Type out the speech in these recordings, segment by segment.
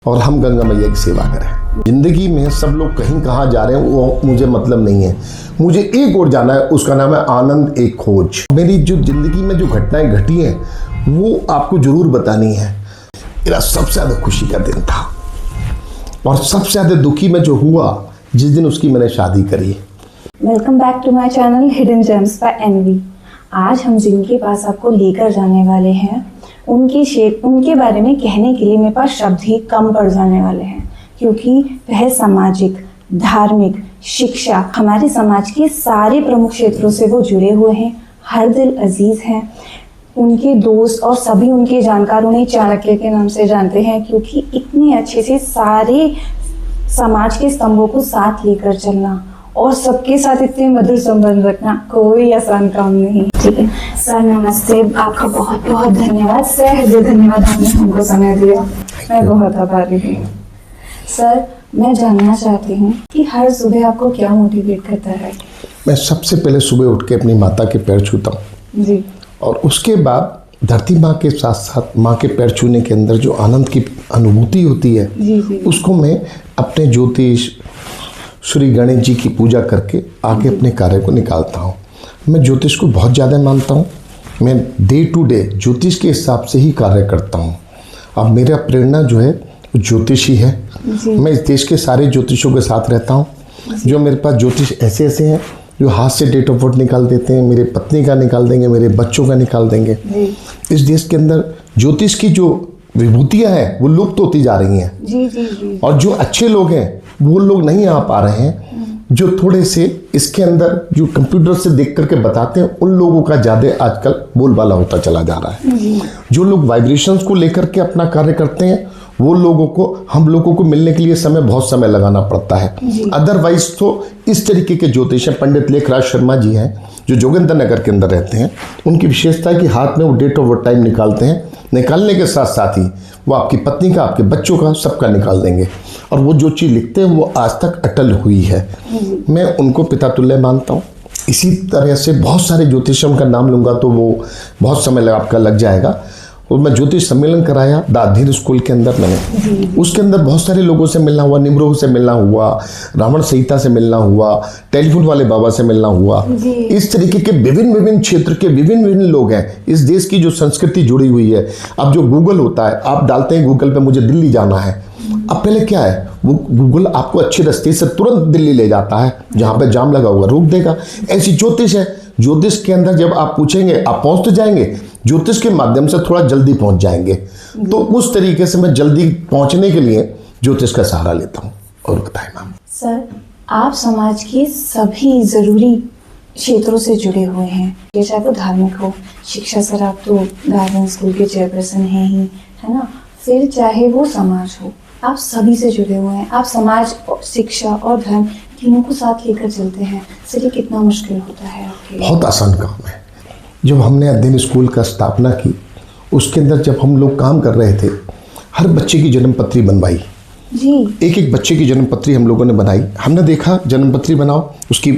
और हम गंगा मैया की सेवा करें। जिंदगी में सब लोग कहीं कहाँ जा रहे हैं वो मुझे मतलब नहीं है, मुझे एक और जाना है, उसका नाम है आनंद एक खोज। मेरी जो जिंदगी में जो घटनाएं घटी हैं वो आपको जरूर बतानी है। मेरा सबसे ज़्यादा खुशी का दिन था और सबसे ज़्यादा दुखी में जो हुआ जिस दिन उसकी मैंने शादी करी। Welcome back to my channel hidden gems by NV. आज हम जिनके पास आपको लेकर जाने वाले हैं उनके बारे में कहने के लिए मेरे पास शब्द ही कम पड़ जाने वाले हैं, क्योंकि वह सामाजिक, धार्मिक, शिक्षा, हमारे समाज के सारे प्रमुख क्षेत्रों से वो जुड़े हुए हैं। हर दिल अजीज हैं। उनके दोस्त और सभी उनके जानकार उन्हें चाणक्य के नाम से जानते हैं, क्योंकि इतने अच्छे से सारे समाज के स्तंभों को साथ लेकर चलना और सबके साथ इतने मधुर संबंध रखना कोई आसान काम नहीं। ठीक है सर, नमस्ते। आपका बहुत बहुत धन्यवाद सर, हृदय धन्यवाद, आपने हमको समय दिया। मैं बहुत आभारी हूँ सर। मैं जानना चाहती हूँ कि हर सुबह आपको क्या मोटिवेट करता है? मैं सबसे पहले सुबह उठ के अपनी माता के पैर छूता हूँ जी, और उसके बाद धरती माँ के साथ साथ माँ के पैर छूने के अंदर जो आनंद की अनुभूति होती है जी जी, उसको मैं अपने ज्योतिष श्री गणेश जी की पूजा करके आगे अपने कार्य को निकालता हूँ। मैं ज्योतिष को बहुत ज़्यादा मानता हूँ। मैं डे टू डे ज्योतिष के हिसाब से ही कार्य करता हूँ। अब मेरा प्रेरणा जो है वो ज्योतिष ही है। मैं इस देश के सारे ज्योतिषों के साथ रहता हूँ। जो मेरे पास ज्योतिष ऐसे ऐसे हैं जो हाथ से डेट ऑफ बर्थ निकाल देते हैं, मेरे पत्नी का निकाल देंगे, मेरे बच्चों का निकाल देंगे। इस देश के अंदर ज्योतिष की जो विभूतियाँ हैं वो लुप्त होती जा रही हैं। जी जी जी। और जो अच्छे लोग हैं वो लोग नहीं आ पा रहे हैं। जो थोड़े से इसके अंदर जो कंप्यूटर से देख करके बताते हैं उन लोगों का ज़्यादा आजकल बोलबाला होता चला जा रहा है। जो लोग वाइब्रेशंस को लेकर के अपना कार्य करते हैं वो लोगों को, हम लोगों को मिलने के लिए बहुत समय लगाना पड़ता है। अदरवाइज तो इस तरीके के ज्योतिष हैं। पंडित लेखराज शर्मा जी हैं जो जोगिंदर नगर के अंदर रहते हैं। उनकी विशेषता है कि हाथ में वो डेट ऑफ बर्थ टाइम निकालते हैं, निकालने के साथ साथ ही वो आपकी पत्नी का, आपके बच्चों का, सबका निकाल देंगे। और वो जो चीज़ लिखते हैं वो आज तक अटल हुई है। मैं उनको पिता तुल्य मानता हूँ। इसी तरह से बहुत सारे ज्योतिषियों का नाम लूँगा तो वो बहुत समय आपका लग जाएगा। और मैं ज्योतिष सम्मेलन कराया दाधीर स्कूल के अंदर मैंने, उसके अंदर बहुत सारे लोगों से मिलना हुआ, निमरोह से मिलना हुआ, रावण संहिता से मिलना हुआ, टेलीफोन वाले बाबा से मिलना हुआ। इस तरीके के विभिन्न क्षेत्र के विभिन्न लोग हैं। इस देश की जो संस्कृति जुड़ी हुई है। अब जो गूगल होता है, आप डालते हैं गूगल पे मुझे दिल्ली जाना है, अब पहले क्या है वो गूगल आपको अच्छे रास्ते से तुरंत दिल्ली ले जाता है, जहाँ पे जाम लगा हुआ रोक देगा। ऐसी ज्योतिष है। ज्योतिष के अंदर जब आप पूछेंगे आप पहुँच तो जाएंगे, ज्योतिष के माध्यम से थोड़ा जल्दी पहुँच जाएंगे। तो उस तरीके से मैं जल्दी पहुँचने के लिए ज्योतिष का सहारा लेता हूँ। और बताएं मैम। सर, आप समाज के सभी ज़रूरी क्षेत्रों से जुड़े हुए हैं, ये चाहे वो धार्मिक हो, शिक्षा सर आप तो गार्डन स्कूल के चेयरपर्सन हैं ही, है ना, फिर चाहे वो समाज हो, आप सभी से जुड़े हुए हैं। आप समाज, शिक्षा और धर्म तीनों को साथ लेकर चलते हैं। सर, ये कितना मुश्किल होता है आपके लिए? बहुत आसान काम है। जब हमने अध्ययन स्कूल का स्थापना की उसके अंदर जब हम लोग काम कर रहे थे, हर बच्चे की जन्मपत्री बनवाई जी। एक बच्चे की जन्मपत्री हम लोगों ने बनाई। हमने देखा जन्मपत्री बनाओ, उसकी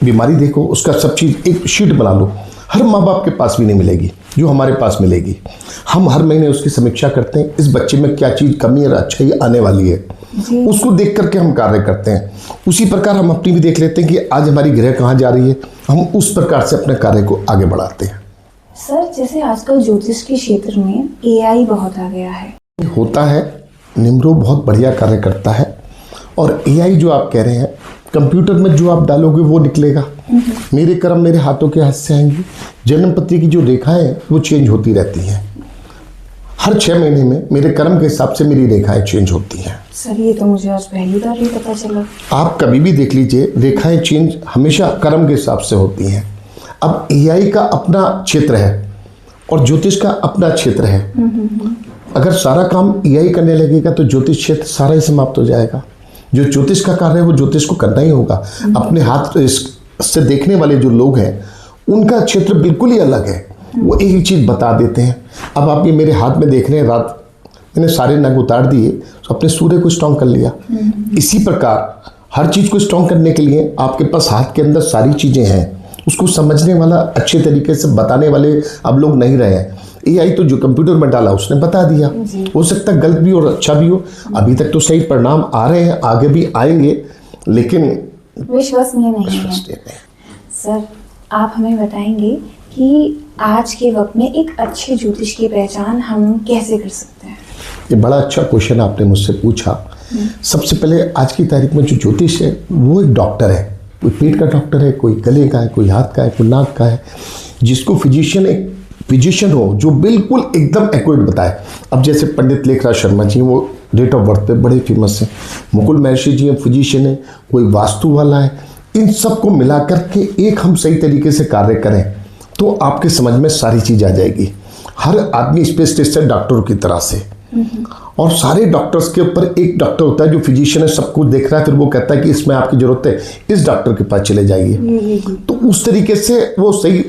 बीमारी देखो, उसका सब चीज़ एक शीट बना लो। हर माँ बाप के पास भी नहीं मिलेगी जो हमारे पास मिलेगी। हम हर महीने उसकी समीक्षा करते हैं, इस बच्चे में क्या चीज़ कमी और अच्छाई आने वाली है, उसको देख करके हम कार्य करते हैं। उसी प्रकार हम अपनी भी देख लेते हैं कि आज हमारी ग्रह कहाँ जा रही है, हम उस प्रकार से अपने कार्य को आगे बढ़ाते हैं। सर, जैसे आजकल ज्योतिष के क्षेत्र में AI बहुत आ गया है। होता है, निमरोह बहुत बढ़िया कार्य करता है। और AI जो आप कह रहे हैं, कंप्यूटर में जो आप डालोगे वो निकलेगा। मेरे कर्म मेरे हाथों के हाथ से आएंगी। जन्मपत्री की जो रेखाएं वो चेंज होती रहती हैं। हर 6 महीने में मेरे कर्म के हिसाब से मेरी रेखाएं चेंज होती हैं। सर, ये तो मुझे आज पहली बार ही पता चला। आप कभी भी देख लीजिए, रेखाएं चेंज हमेशा कर्म के हिसाब से होती हैं। अब AI का अपना क्षेत्र है और ज्योतिष का अपना क्षेत्र है। अगर सारा काम AI करने लगेगा तो ज्योतिष क्षेत्र सारा ही समाप्त हो जाएगा। जो ज्योतिष का कार्य है वो ज्योतिष को करना ही होगा। अपने हाथ से देखने वाले जो लोग हैं उनका क्षेत्र बिल्कुल ही अलग है, वो एक ही चीज़ बता देते हैं। अब आप ये मेरे हाथ में देख रहे हैं, रात मैंने सारे नग उतार दिए तो अपने सूर्य को स्ट्रॉन्ग कर लिया। इसी प्रकार हर चीज़ को स्ट्रॉन्ग करने के लिए आपके पास हाथ के अंदर सारी चीज़ें हैं। उसको समझने वाला, अच्छे तरीके से बताने वाले अब लोग नहीं रहे हैं। AI तो जो कंप्यूटर में डाला उसने बता दिया। हो सकता है गलत भी और अच्छा भी हो। अभी तक तो सही परिणाम आ रहे हैं, आगे भी आएंगे, लेकिन विश्वसनीय नहीं है। सर, आप हमें बताएंगे कि आज के वक्त में एक अच्छे ज्योतिष की पहचान हम कैसे कर सकते हैं? ये बड़ा अच्छा क्वेश्चन आपने मुझसे पूछा। सबसे पहले आज की तारीख में जो ज्योतिष है वो एक डॉक्टर है। कोई पेट का डॉक्टर है, कोई गले का है, कोई हाथ का है, कोई नाक का है, जिसको फिजिशियन हो जो बिल्कुल एकदम एक्यूरेट बताए। अब जैसे पंडित लेखराज शर्मा जी, वो डेट ऑफ बर्थ पे बड़े फेमस हैं। मुकुल महर्षि जी हैं, फिजिशियन है, कोई वास्तु वाला है। इन सबको मिलाकर के एक हम सही तरीके से कार्य करें तो आपके समझ में सारी चीज़ आ जाएगी। हर आदमी स्पेशलिस्ट है डॉक्टरों की तरह से, और सारे डॉक्टर्स के ऊपर एक डॉक्टर होता है जो फिजिशियन है, सब कुछ देख रहा है, फिर वो कहता है कि इसमें आपकी जरूरत है, इस डॉक्टर के पास चले जाइए। तो उस तरीके से वो सही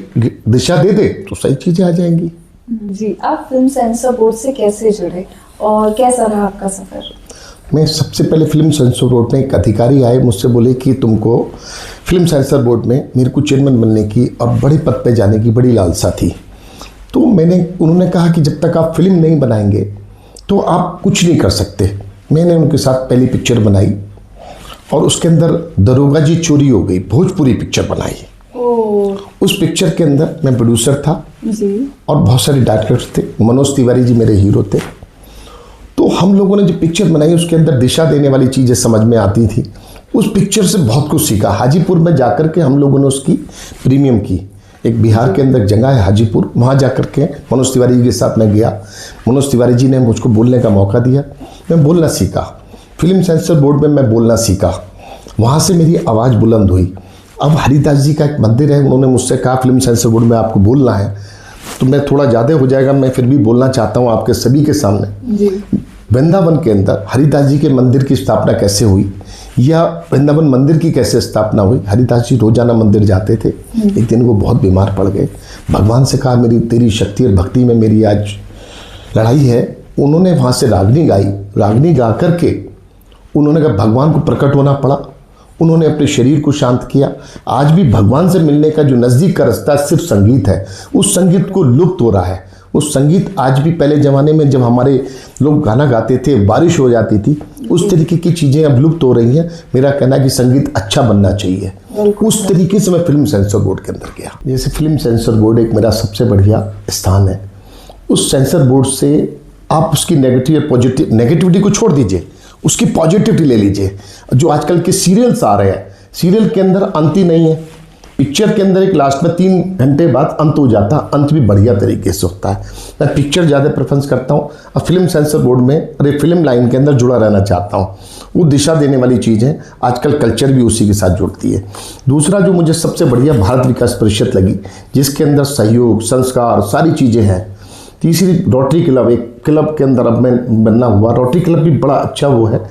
दिशा दे दे तो सही चीजें आ जाएंगी। जी, आप फिल्म सेंसर बोर्ड से कैसे जुड़े और कैसा रहा आपका सफर? मैं सबसे पहले फिल्म सेंसर बोर्ड में एक अधिकारी आए, मुझसे बोले कि तुमको फिल्म सेंसर बोर्ड में मेरे को चेयरमैन बनने की और बड़े पद पे जाने की बड़ी लालसा थी। तो उन्होंने कहा कि जब तक आप फिल्म नहीं बनाएंगे तो आप कुछ नहीं कर सकते। मैंने उनके साथ पहली पिक्चर बनाई और उसके अंदर दरोगा जी चोरी हो गई, भोजपुरी पिक्चर बनाई। उस पिक्चर के अंदर मैं प्रोड्यूसर था जी, और बहुत सारे डायरेक्टर्स थे। मनोज तिवारी जी मेरे हीरो थे। तो हम लोगों ने जो पिक्चर बनाई उसके अंदर दिशा देने वाली चीज़ें समझ में आती थी। उस पिक्चर से बहुत कुछ सीखा। हाजीपुर में जाकर के हम लोगों ने उसकी प्रीमियम की। एक बिहार के अंदर जगह है हाजीपुर, वहाँ जाकर के मनोज तिवारी जी के साथ मैं गया। मनोज तिवारी जी ने मुझको बोलने का मौका दिया, मैं बोलना सीखा। फिल्म सेंसर बोर्ड में मैं बोलना सीखा, वहाँ से मेरी आवाज़ बुलंद हुई। अब हरिदास जी का एक मंदिर है, उन्होंने मुझसे कहा फिल्म सेंसर बोर्ड में आपको बोलना है, तो मैं थोड़ा ज़्यादा हो जाएगा, मैं फिर भी बोलना चाहता हूँ आपके सभी के सामने जी। वृंदावन के अंदर हरिदास जी के मंदिर की स्थापना कैसे हुई, या वृंदावन मंदिर की कैसे स्थापना हुई। हरिदास जी रोजाना मंदिर जाते थे। एक दिन वो बहुत बीमार पड़ गए। भगवान से कहा मेरी तेरी शक्ति और भक्ति में मेरी आज लड़ाई है। उन्होंने वहाँ से रागनी गाई। रागनी गा करके उन्होंने कहा भगवान को प्रकट होना पड़ा। उन्होंने अपने शरीर को शांत किया। आज भी भगवान से मिलने का जो नज़दीक का रास्ता सिर्फ संगीत है, उस संगीत को लुप्त हो रहा है। उस संगीत आज भी, पहले ज़माने में जब हमारे लोग गाना गाते थे, बारिश हो जाती थी, उस तरीके की चीज़ें अब लुप्त हो रही हैं। मेरा कहना है कि संगीत अच्छा बनना चाहिए। उस तरीके से मैं फिल्म सेंसर बोर्ड के अंदर गया। जैसे फिल्म सेंसर बोर्ड एक मेरा सबसे बढ़िया स्थान है। उस सेंसर बोर्ड से आप उसकी नेगेटिविटी को छोड़ दीजिए, उसकी पॉजिटिविटी ले लीजिए। जो आजकल के सीरियल्स आ रहे हैं, सीरियल के अंदर अंत ही नहीं है। पिक्चर के अंदर एक लास्ट में 3 घंटे बाद अंत हो जाता है, अंत भी बढ़िया तरीके से होता है। मैं पिक्चर ज़्यादा प्रेफरेंस करता हूँ। अब फिल्म सेंसर बोर्ड में अरे फिल्म लाइन के अंदर जुड़ा रहना चाहता हूँ। वो दिशा देने वाली चीज़ है। आजकल कल्चर भी उसी के साथ जुड़ती है। दूसरा जो मुझे सबसे बढ़िया भारत विकास परिषद लगी, जिसके अंदर सहयोग, संस्कार, सारी चीज़ें हैं। तीसरी रोटरी क्लब, एक क्लब के अंदर अब मैं बनना हुआ। रोटरी क्लब भी बड़ा अच्छा वो है।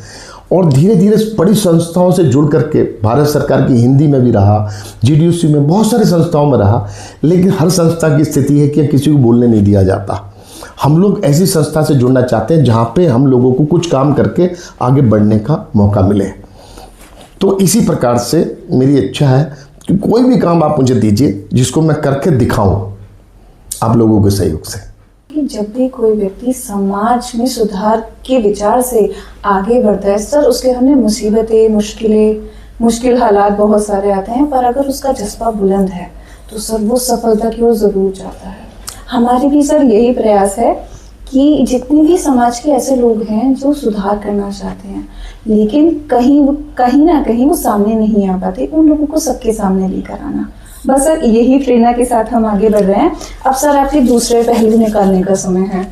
और धीरे धीरे बड़ी संस्थाओं से जुड़ करके भारत सरकार की हिंदी में भी रहा, GDUC में, बहुत सारी संस्थाओं में रहा। लेकिन हर संस्था की स्थिति है कि किसी को बोलने नहीं दिया जाता। हम लोग ऐसी संस्था से जुड़ना चाहते हैं जहाँ पे हम लोगों को कुछ काम करके आगे बढ़ने का मौका मिले। तो इसी प्रकार से मेरी इच्छा है कि कोई भी काम आप मुझे दीजिए जिसको मैं करके दिखाऊं आप लोगों के सहयोग से। जब भी कोई व्यक्ति समाज में सुधार के विचार से आगे बढ़ता है सर, उसके सामने मुसीबतें, मुश्किल हालात बहुत सारे आते हैं, पर अगर उसका जज्बा बुलंद है तो सर वो सफलता की ओर जरूर जाता है। हमारी भी सर यही प्रयास है कि जितने भी समाज के ऐसे लोग हैं जो सुधार करना चाहते हैं लेकिन कहीं ना कहीं वो सामने नहीं आ पाते, उन लोगों को सबके सामने लेकर आना। बस सर यही प्रेरणा के साथ हम आगे बढ़ रहे हैं। अब सर आपके दूसरे पहलू निकालने का समय है।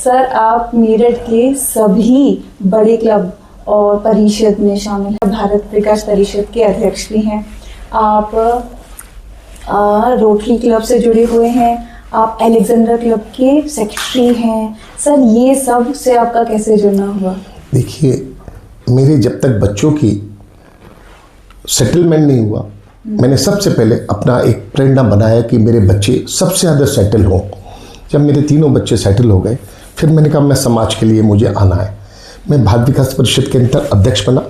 सर आप मेरठ के सभी बड़े क्लब और परिषद में शामिल हैं, भारत विकास परिषद के अध्यक्ष भी हैं, आप रोटरी क्लब से जुड़े हुए हैं, आप अलेक्जेंडर क्लब के सेक्रेटरी हैं। सर ये सब से आपका कैसे जुड़ना हुआ? देखिए, मेरे जब तक बच्चों की सेटलमेंट नहीं हुआ, मैंने सबसे पहले अपना एक प्रेरणा बनाया कि मेरे बच्चे सबसे ज़्यादा सेटल हों। जब मेरे तीनों बच्चे सेटल हो गए, फिर मैंने कहा मैं समाज के लिए मुझे आना है। मैं भारत विकास परिषद के अंदर अध्यक्ष बना।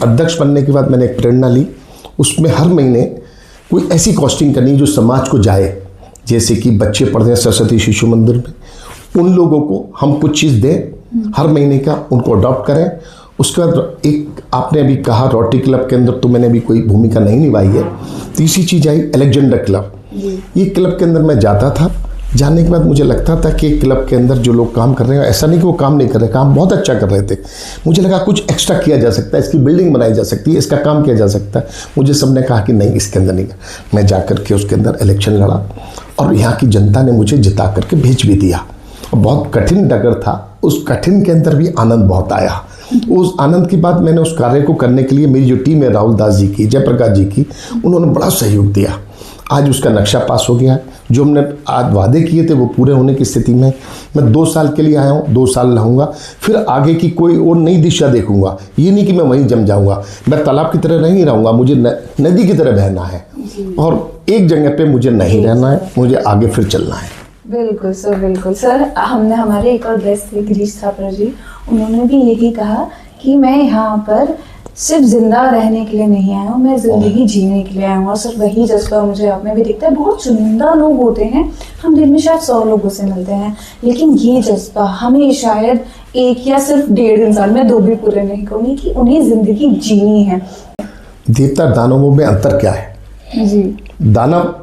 अध्यक्ष बनने के बाद मैंने एक प्रेरणा ली, उसमें हर महीने कोई ऐसी कॉस्टिंग करनी जो समाज को जाए। जैसे कि बच्चे पढ़ते हैं सरस्वती शिशु मंदिर में, उन लोगों को हम कुछ चीज़ दें हर महीने का, उनको अडॉप्ट करें। उसके बाद एक आपने अभी कहा रोटरी क्लब के अंदर तो मैंने अभी कोई भूमिका नहीं निभाई है। तीसरी चीज़ आई अलेक्जेंडर क्लब। ये क्लब के अंदर मैं जाता था, जाने के बाद मुझे लगता था कि क्लब के अंदर जो लोग काम कर रहे हैं, ऐसा नहीं कि वो काम नहीं कर रहे, काम बहुत अच्छा कर रहे थे। मुझे लगा कुछ एक्स्ट्रा किया जा सकता है, इसकी बिल्डिंग बनाई जा सकती है, इसका काम किया जा सकता है। मुझे सबने कहा कि नहीं, इसके अंदर नहीं। मैं जा कर के उसके अंदर इलेक्शन लड़ा और यहाँ की जनता ने मुझे जिता करके भेज भी दिया। और बहुत कठिन डगर था, उस कठिन के अंदर भी आनंद बहुत आया। उस आनंद के बाद मैंने उस कार्य को करने के लिए मेरी जो टीम है राहुल दास जी की, जयप्रकाश जी की, उन्होंने बड़ा सहयोग दिया। आज उसका नक्शा पास हो गया है। जो हमने आज वादे किए थे वो पूरे होने की स्थिति में। मैं 2 साल के लिए आया हूँ, 2 साल रहूँगा, फिर आगे की कोई और नई दिशा देखूंगा। ये नहीं कि मैं वहीं जम जाऊँगा, मैं तालाब की तरह नहीं रहूँगा, मुझे नदी की तरह बहना है और एक जगह पे मुझे नहीं रहना है, मुझे आगे फिर चलना है। बिल्कुल सर, बिल्कुल सर। हमने हमारे एक और गेस्ट थे गिरीश थापर जी, उन्होंने भी यही कहा कि मैं यहाँ पर सिर्फ जिंदा रहने के लिए नहीं आया हूँ, मैं जिंदगी जीने के लिए आया हूँ। और सर वही जज्बा मुझे आप में भी दिखता है। बहुत चुनिंदा लोग होते हैं, हम दिन में शायद 100 लोगों से मिलते हैं, लेकिन ये जज्बा हमें शायद एक या सिर्फ 1.5 इंसान, मैं 2 भी पूरे नहीं कहूँगी, कि उन्हें जिंदगी जीनी है। देवता दानवों में अंतर क्या है? जी, दानव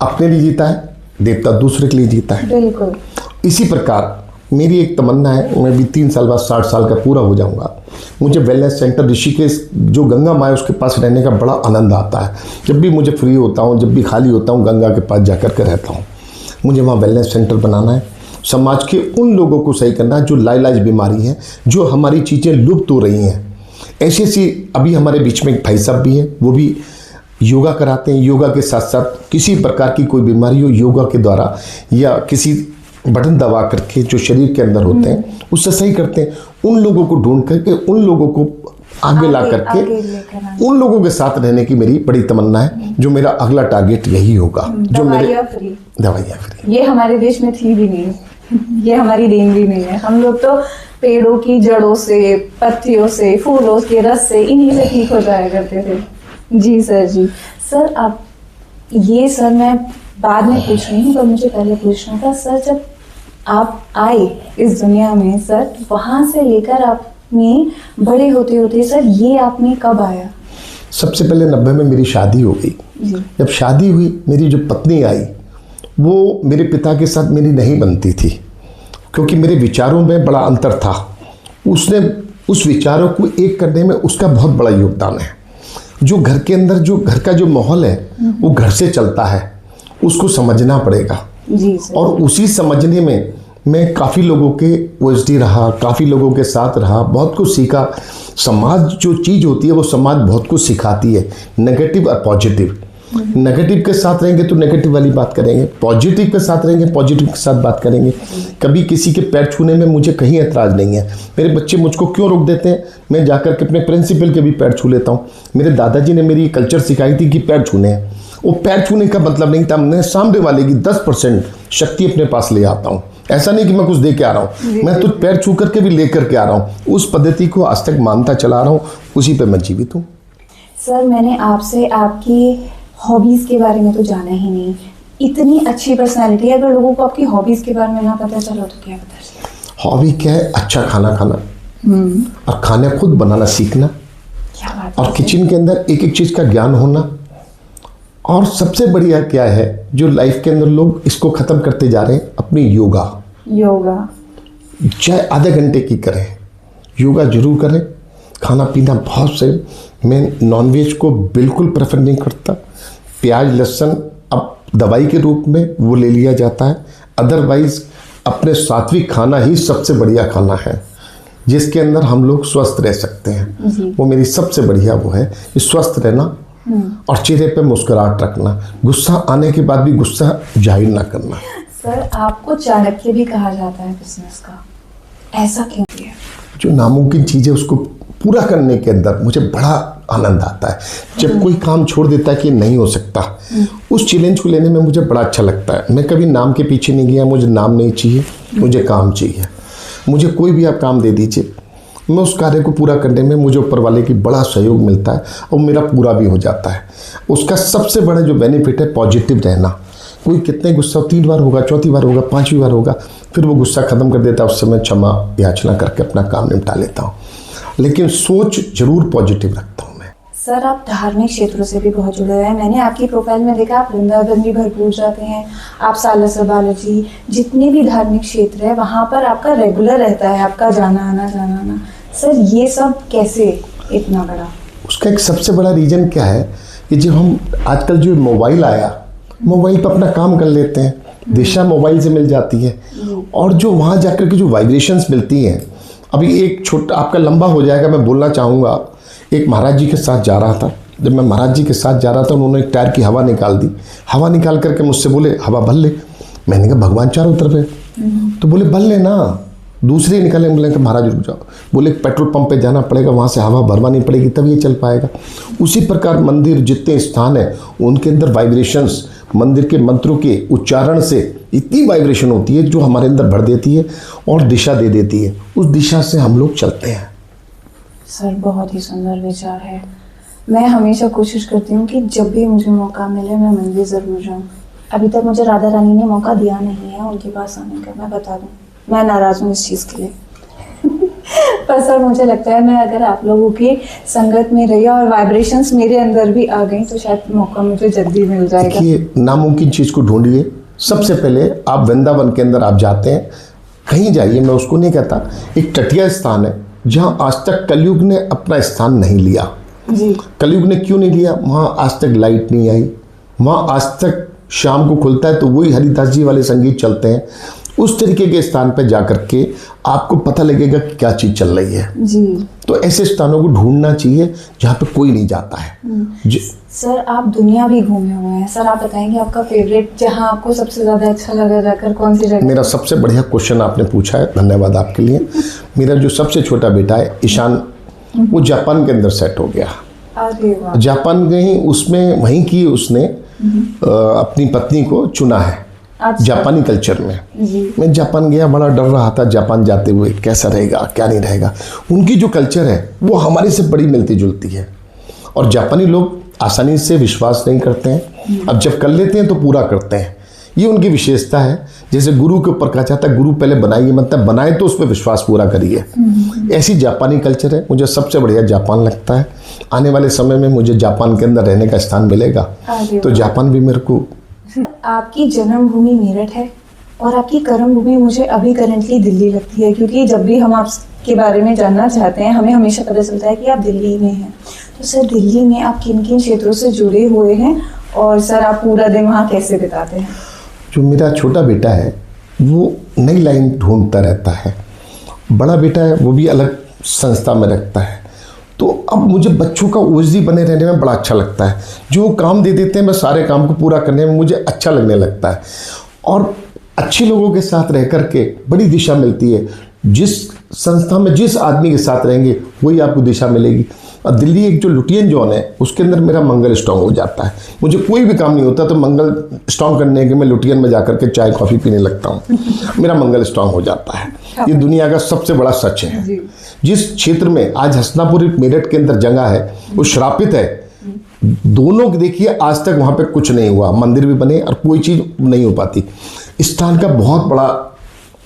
अपने लिए जीता है, देवता दूसरे के लिए जीता है। बिल्कुल। इसी प्रकार मेरी एक तमन्ना है, मैं भी 3 साल बाद 60 साल का पूरा हो जाऊंगा। मुझे वेलनेस सेंटर ऋषिकेश जो गंगा माँ है उसके पास रहने का बड़ा आनंद आता है। जब भी मुझे फ्री होता हूँ, जब भी खाली होता हूँ, गंगा के पास जाकर के रहता हूँ। मुझे वहाँ वेलनेस सेंटर बनाना है, समाज के उन लोगों को सही करना है जो लाइलाज बीमारी है, जो हमारी चीज़ें लुप्त हो रही हैं। ऐसी ऐसी अभी हमारे बीच में एक भाई साहब भी हैं, वो भी योगा कराते हैं। योगा के साथ साथ किसी प्रकार की कोई बीमारी हो, योगा के द्वारा या किसी बटन दबा करके जो शरीर के अंदर होते हैं उससे सही करते हैं। उन लोगों को ढूंढ करके उन लोगों को आगे ला करके उन लोगों के साथ रहने की मेरी बड़ी तमन्ना है। जो मेरा अगला टारगेट यही होगा। जो मेरे दवाइयाँ फ्री, ये हमारे देश में थी भी नहीं, ये हमारी देन भी नहीं है। हम लोग तो पेड़ों की जड़ों से, पत्तियों से, फूलों के रस से, इन्हीं से ठीक हो जाया करते थे। जी सर। जी सर, आप ये सर मैं बाद में पूछ रही हूँ, पर मुझे पहले पूछना था सर, जब आप आए इस दुनिया में सर, वहाँ से लेकर आपने बड़े होते होते सर, ये आपने कब आया? सबसे पहले 90 में मेरी शादी हो गई। जब शादी हुई, मेरी जो पत्नी आई वो मेरे पिता के साथ मेरी नहीं बनती थी, क्योंकि मेरे विचारों में बड़ा अंतर था। उसने उस विचारों को एक करने में उसका बहुत बड़ा योगदान है। जो घर के अंदर जो घर का जो माहौल है वो घर से चलता है, उसको समझना पड़ेगा। जी सर। और उसी समझने में मैं काफ़ी लोगों के ओएसडी रहा, काफ़ी लोगों के साथ रहा, बहुत कुछ सीखा। समाज जो चीज़ होती है वो समाज बहुत कुछ सिखाती है, नेगेटिव और पॉजिटिव। नेगेटिव के साथ रहेंगे तो नेगेटिव वाली बात करेंगे, पॉजिटिव के साथ रहेंगे पॉजिटिव के साथ बात करेंगे। कभी किसी के पैर छूने में मुझे कहीं ऐतराज़ नहीं है। मेरे बच्चे मुझको क्यों रोक देते हैं, मैं जाकर के अपने प्रिंसिपल के भी पैर छू लेता हूँ। मेरे दादाजी ने मेरी कल्चर सिखाई थी कि पैर छूने हैं। वो पैर छूने का मतलब नहीं था, मैं सामने वाले की 10% शक्ति अपने पास ले आता हूँ। ऐसा नहीं कि मैं कुछ दे के आ रहा हूँ, मैं तो पैर छू करके भी ले करके आ रहा हूँ। उस पद्धति को आज तक मानता चला रहा हूँ, उसी पे मैं जीवित हूँ। सर, मैंने आपसे आपकी हॉबीज़ के बारे में तो जाना ही नहीं। इतनी अच्छी पर्सनालिटी है, अगर लोगों को आपकी हॉबीज़ के बारे में ना पता चला तो क्या पता चले? हॉबी क्या है? अच्छा खाना खाना और खाना खुद बनाना सीखना, क्या बात और है। किचन के अंदर एक एक चीज़ का ज्ञान होना। और सबसे बढ़िया क्या है जो लाइफ के अंदर लोग इसको ख़त्म करते जा रहे हैं, अपनी योगा। चाहे आधे घंटे की करें, योगा जरूर करें। खाना पीना बहुत सही। मैं नॉनवेज को बिल्कुल प्रेफर नहीं करता। प्याज लहसुन अब दवाई के रूप में वो ले लिया जाता है, अदरवाइज अपने सात्विक खाना ही सबसे बढ़िया खाना है, जिसके अंदर हम लोग स्वस्थ रह सकते हैं। वो मेरी सबसे बढ़िया वो है कि स्वस्थ रहना और चेहरे पे मुस्कुराहट रखना, गुस्सा आने के बाद भी गुस्सा जाहिर ना करना। सर, आपको चाणक्य भी कहा जाता है बिजनेस का, ऐसा क्यों है? जो नामुमकिन चीज़ें उसको पूरा करने के अंदर मुझे बड़ा आनंद आता है। जब कोई काम छोड़ देता है कि नहीं हो सकता, उस चैलेंज को लेने में मुझे बड़ा अच्छा लगता है। मैं कभी नाम के पीछे नहीं गया। मुझे नाम नहीं चाहिए, मुझे काम चाहिए। मुझे कोई भी आप काम दे दीजिए, मैं उस कार्य को पूरा करने में मुझे ऊपर वाले की बड़ा सहयोग मिलता है और मेरा पूरा भी हो जाता है। उसका सबसे बड़ा जो बेनिफिट है पॉजिटिव रहना। कोई कितने गुस्सा 3 बार होगा, 4थी बार होगा, 5वीं बार होगा, फिर वो गुस्सा ख़त्म कर देता है, उससे मैं क्षमा याचना करके अपना काम निपटा लेता हूँ। लेकिन सोच जरूर पॉजिटिव रखता हूँ मैं। सर आप धार्मिक क्षेत्रों से भी बहुत जुड़े हुए हैं। मैंने आपकी प्रोफाइल में देखा आप वृंदावन भी भरपूर जाते हैं, आप सालासर बालाजी, जितने भी धार्मिक क्षेत्र है वहाँ पर आपका रेगुलर रहता है आपका जाना आना। सर ये सब कैसे इतना बड़ा? उसका एक सबसे बड़ा रीज़न क्या है कि जब हम आजकल जो मोबाइल आया, मोबाइल पर अपना काम कर लेते हैं, दिशा मोबाइल से मिल जाती है, और जो वहाँ जाकर के जो वाइब्रेशंस मिलती हैं। अभी एक छोटा आपका लंबा हो जाएगा, मैं बोलना चाहूँगा, एक महाराज जी के साथ जा रहा था। जब मैं महाराज जी के साथ जा रहा था, उन्होंने एक टायर की हवा निकाल दी। हवा निकाल करके मुझसे बोले हवा भर ले। मैंने कहा भगवान चारों तरफ है, तो बोले भर ले ना, दूसरे निकाले। बोले कि महाराज रुक जाओ, बोले पेट्रोल पंप पे जाना पड़ेगा, वहाँ से हवा भरवानी पड़ेगी तब ये चल पाएगा। उसी प्रकार मंदिर जितने स्थान हैं उनके अंदर वाइब्रेशंस, मंदिर के मंत्रों के उच्चारण से इतनी वाइब्रेशन होती है जो हमारे अंदर भर देती है और दिशा दे देती है। उस दिशा से हम लोग चलते हैं। सर बहुत ही सुंदर विचार है। मैं हमेशा कोशिश करती हूँ कि जब भी मुझे मौका मिले मैं मंदिर ज़रूर जाऊँ। अभी तक मुझे राधा रानी ने मौका दिया नहीं है उनके पास आने का, मैं बता दूँ। मैं नाराज़ हूँ इस चीज़ के लिए पर सर मुझे लगता है मैं अगर आप लोगों की संगत में रही और वाइब्रेशंस मेरे अंदर भी आ गई तो शायद मौका मुझे जल्दी मिल जाएगा। देखिए, नामुमकिन चीज़ को ढूंढिए। सबसे पहले आप वृंदावन के अंदर आप जाते हैं, कहीं जाइए, मैं उसको नहीं कहता, एक तटीय स्थान है जहाँ आज तक कलयुग ने अपना स्थान नहीं लिया। जी। कलयुग ने क्यों नहीं लिया? वहाँ आज तक लाइट नहीं आई, वहाँ आज तक शाम को खुलता है तो वही हरिदास जी वाले संगीत चलते हैं। उस तरीके के स्थान पर जाकर के आपको पता लगेगा कि क्या चीज़ चल रही है। जी। तो ऐसे स्थानों को ढूंढना चाहिए जहाँ पे कोई नहीं जाता है। सर आप दुनिया भी घूमे हुए हैं, सर आप बताएंगे आपका फेवरेट जहाँ आपको सबसे ज़्यादा अच्छा लगा जाकर कौन सी जगह? मेरा सबसे बढ़िया क्वेश्चन आपने पूछा है, धन्यवाद आपके लिए। मेरा जो सबसे छोटा बेटा है ईशान, वो जापान के अंदर सेट हो गया। अरे वाह। जापान गई, उसमें वहीं की उसने अपनी पत्नी को चुना है। अच्छा। जापानी कल्चर में। जी। मैं जापान गया, बड़ा डर रहा था जापान जाते हुए, कैसा रहेगा क्या नहीं रहेगा। उनकी जो कल्चर है वो हमारे से बड़ी मिलती जुलती है, और जापानी लोग आसानी से विश्वास नहीं करते हैं। अब जब कर लेते हैं तो पूरा करते हैं, ये उनकी विशेषता है। जैसे गुरु के ऊपर कहा जाता है गुरु पहले बनाइए, मतलब बनाए तो उस पर विश्वास पूरा करिए। ऐसी जापानी कल्चर है, मुझे सबसे बढ़िया जापान लगता है। आने वाले समय में मुझे जापान के अंदर रहने का स्थान मिलेगा तो जापान भी मेरे को। आपकी जन्मभूमि मेरठ है और आपकी कर्मभूमि मुझे अभी करंटली दिल्ली लगती है, क्योंकि जब भी हम आपके बारे में जानना चाहते हैं हमें हमेशा पता चलता है कि आप दिल्ली में हैं। तो सर दिल्ली में आप किन किन क्षेत्रों से जुड़े हुए हैं और सर आप पूरा दिन वहाँ कैसे बिताते हैं? जो मेरा छोटा बेटा है वो नई लाइन ढूंढता रहता है, बड़ा बेटा है वो भी अलग संस्था में रखता है। तो अब मुझे बच्चों का ओझी बने रहने में बड़ा अच्छा लगता है। जो काम दे देते हैं मैं सारे काम को पूरा करने में मुझे अच्छा लगने लगता है, और अच्छे लोगों के साथ रह कर के बड़ी दिशा मिलती है। जिस संस्था में जिस आदमी के साथ रहेंगे वही आपको दिशा मिलेगी। और दिल्ली एक जो लुटियन जोन है उसके अंदर मेरा मंगल स्ट्रॉन्ग हो जाता है। मुझे कोई भी काम नहीं होता तो मंगल स्ट्रॉन्ग करने के मैं लुटियन में जाकर के चाय कॉफ़ी पीने लगता हूँ, मेरा मंगल स्ट्रॉन्ग हो जाता है। ये दुनिया का सबसे बड़ा सच है। जिस क्षेत्र में आज हसनापुर मेरठ के अंदर जगह है वो श्रापित है। दोनों देखिए आज तक वहाँ पे कुछ नहीं हुआ, मंदिर भी बने और कोई चीज़ नहीं हो पाती। स्थान का बहुत बड़ा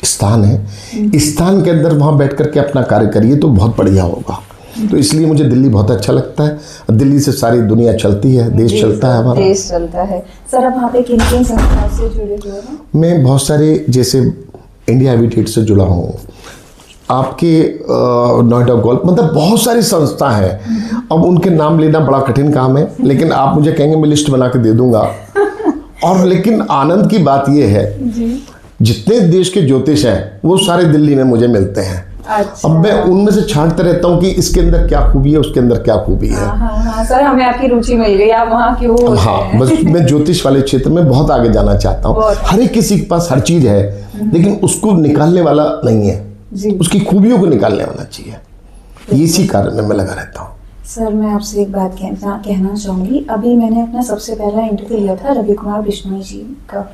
स्थान है, स्थान के अंदर वहाँ बैठ करके अपना कार्य करिए तो बहुत बढ़िया होगा। तो इसलिए मुझे दिल्ली बहुत अच्छा लगता है। दिल्ली से सारी दुनिया चलती है, देश चलता है हमारा। देश चलता है। सर आप वहाँ पे किन किन संस्थाओं से जुड़े हुए हैं? मैं बहुत सारे, जैसे इंडिया हैबिटेट से जुड़ा हूँ, आपके नोएडा गोल्फ, मतलब बहुत सारी संस्था है। अब उनके नाम लेना बड़ा कठिन काम है, लेकिन आप मुझे कहेंगे मैं लिस्ट बना के दे दूंगा। और लेकिन आनंद की बात यह है जितने देश के ज्योतिष हैं वो सारे दिल्ली में मुझे मिलते हैं। अच्छा। अब मैं उनमें से छांटता रहता हूँ कि इसके अंदर क्या खूबी है, उसके अंदर क्या खूबी है। हाँ, सर हमें आपकी रुचि मिल गई, आप वहाँ क्यों? हाँ, बस मैं ज्योतिष वाले क्षेत्र में बहुत आगे जाना चाहता हूँ। हर एक किसी के पास हर चीज है, लेकिन उसको निकालने वाला नहीं है, उसकी खूबियों को निकालने वाला चाहिए। इसी कारण मैं लगा रहता हूँ। सर मैं आपसे एक बात कहना चाहूँगी। अभी मैंने अपना सबसे पहला इंटरव्यू लिया था रवि कुमार बिश्नोई जी का।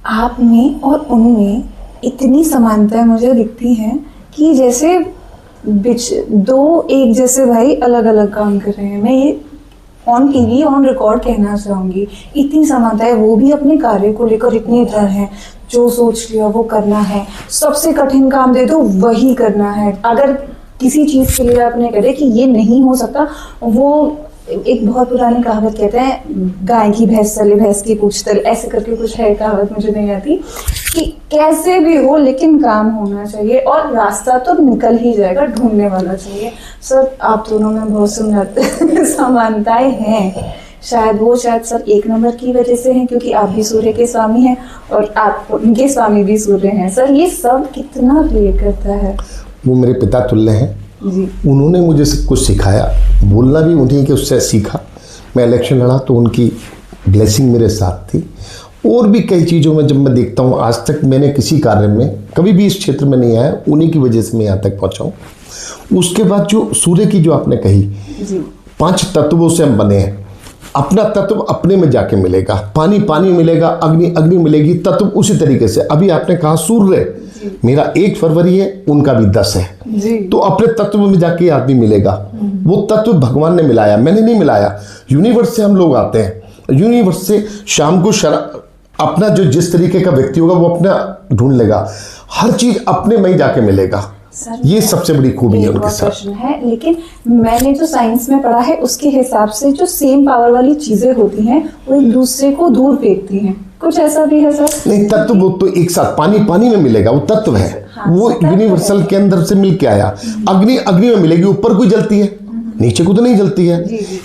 आप में और उनमें इतनी समानताएं मुझे दिखती हैं कि जैसे दो एक जैसे भाई अलग अलग काम कर रहे हैं। मैं ये ऑन टीवी ऑन रिकॉर्ड कहना चाहूंगी, इतनी समानता है, वो भी अपने कार्य को लेकर इतने दृढ़ हैं, जो सोच लिया वो करना है, सबसे कठिन काम दे दो वही करना है। अगर किसी चीज के लिए आपने कहे कि ये नहीं हो सकता, वो एक बहुत पुरानी कहावत कहते हैं, गाय की भैंस तले भैंस की पूछ तले, ऐसे करके कुछ है कहावत, मुझे नहीं आती, कि कैसे भी हो लेकिन काम होना चाहिए और रास्ता तो निकल ही जाएगा, ढूंढने वाला चाहिए। सर आप दोनों में बहुत समानताएं हैं, शायद सर 1 नंबर की वजह से हैं, क्योंकि आप भी सूर्य के स्वामी हैं और आप उनके स्वामी भी सूर्य हैं। सर ये सब कितना प्ले करता है? वो मेरे पिता तुल्य हैं जी। उन्होंने मुझे सब कुछ सिखाया, बोलना भी उन्हीं के उससे सीखा। मैं इलेक्शन लड़ा तो उनकी ब्लेसिंग मेरे साथ थी। और भी कई चीज़ों में जब मैं देखता हूँ, आज तक मैंने किसी कार्य में कभी भी इस क्षेत्र में नहीं आया, उन्हीं की वजह से मैं यहाँ तक पहुँचा हूँ। उसके बाद जो सूर्य की जो आपने कही, 5 तत्वों से हम बने हैं। अपना तत्व अपने में जाके मिलेगा, पानी पानी मिलेगा, अग्नि अग्नि मिलेगी, तत्व उसी तरीके से। अभी आपने कहा सूर्य, मेरा 1 फरवरी है, उनका भी 10 है जी। तो अपने तत्व में जाके आदमी मिलेगा। वो तत्व भगवान ने मिलाया, मैंने नहीं मिलाया। यूनिवर्स से हम लोग आते हैं, यूनिवर्स से शाम को अपना जो जिस तरीके का व्यक्ति होगा वो अपना ढूंढ लेगा, हर चीज अपने में ही जाके मिलेगा। ये सबसे बड़ी खूबी है उनके साथ। प्रश्न है, लेकिन मैंने जो साइंस में पढ़ा है उसके हिसाब से जो सेम पावर वाली चीजें होती हैं वो एक दूसरे को दूर फेंकती हैं, कुछ ऐसा भी है सर? नहीं, तत्व वो तो एक साथ पानी पानी में मिलेगा, वो तत्व है। हाँ, वो यूनिवर्सल के अंदर से मिल के आया। अग्नि अग्नि में मिलेगी, ऊपर कोई जलती है, नीचे को तो नहीं जलती है।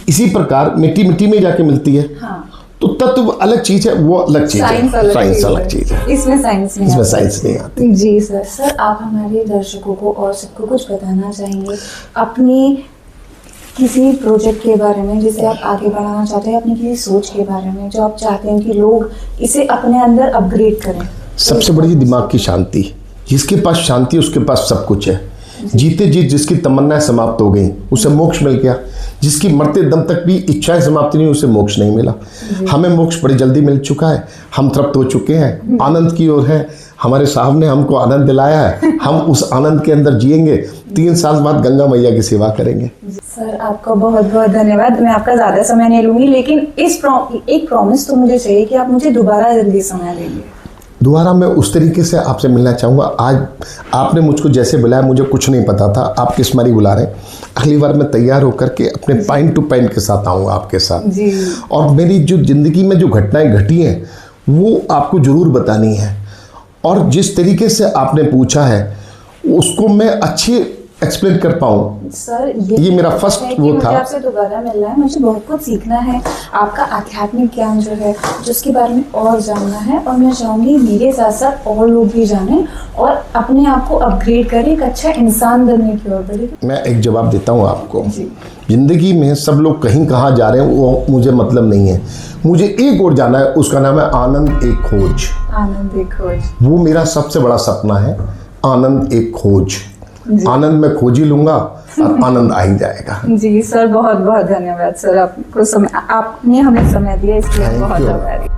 इसी प्रकार मिट्टी मिट्टी में जाके मिलती है। हाँ। तो तत्व अलग चीज है, वो अलग चीज है, साइंस अलग चीज है। इसमें साइंस नहीं आती। जी सर आप हमारे दर्शकों को और सबको कुछ बताना चाहेंगे अपनी किसी प्रोजेक्ट के बारे में जिसे आप आगे बढ़ाना चाहते हैं, अपनी किसी सोच के बारे में जो आप चाहते हैं कि लोग इसे अपने अंदर अपग्रेड करें? सबसे बड़ी दिमाग की शांति। जिसके पास शांति है उसके पास सब कुछ है। जीते जी जिसकी तमन्नाएं समाप्त हो गई उसे मोक्ष मिल गया। जिसकी मरते दम तक भी इच्छाएं समाप्त नहीं, उसे मोक्ष नहीं मिला। हमें मोक्ष बड़ी जल्दी मिल चुका है, हम तृप्त हो चुके हैं, आनंद की ओर है। हमारे साहब ने हमको आनंद दिलाया है, हम उस आनंद के अंदर जिएंगे। 3 साल बाद गंगा मैया की सेवा करेंगे। सर आपका बहुत बहुत धन्यवाद। मैं आपका ज़्यादा समय नहीं लूँगी, लेकिन एक प्रॉमिस तो मुझे चाहिए कि आप मुझे दोबारा जल्दी समय देंगे। दोबारा मैं उस तरीके से आपसे मिलना चाहूँगा। आज आपने मुझको जैसे बुलाया, मुझे कुछ नहीं पता था, आप किस मारी बुला रहे हैं। अगली बार मैं तैयार होकर के अपने पॉइंट टू पॉइंट के साथ आऊँगा आपके साथ जी। और मेरी जो ज़िंदगी में जो घटनाएं घटी हैं वो आपको ज़रूर बतानी है। और जिस तरीके से आपने पूछा है उसको मैं अच्छे एक्सप्लेन कर पाऊँ। सर ये मेरा फर्स्ट वो था। मुझे आपसे दोबारा मिलना है, मुझे बहुत कुछ सीखना है। आपका आध्यात्मिक ज्ञान जो है जिसके बारे में और जानना है, और मैं चाहूँगी मेरे साथ साथ और लोग भी जानें और अपने आप को अपग्रेड करें, एक अच्छा इंसान बनने की ओर बढ़े। मैं एक जवाब देता हूँ आपको। जिंदगी में सब लोग कहीं कहाँ जा रहे हैं वो मुझे मतलब नहीं है। मुझे एक और जाना है, उसका नाम है आनंद एक खोज। आनंद एक खोज, वो मेरा सबसे बड़ा सपना है। आनंद एक खोज, आनंद मैं खोज ही लूंगा और आनंद आ ही जाएगा। जी सर बहुत बहुत धन्यवाद सर, आपने हमें समय दिया इसके लिए बहुत धन्यवाद।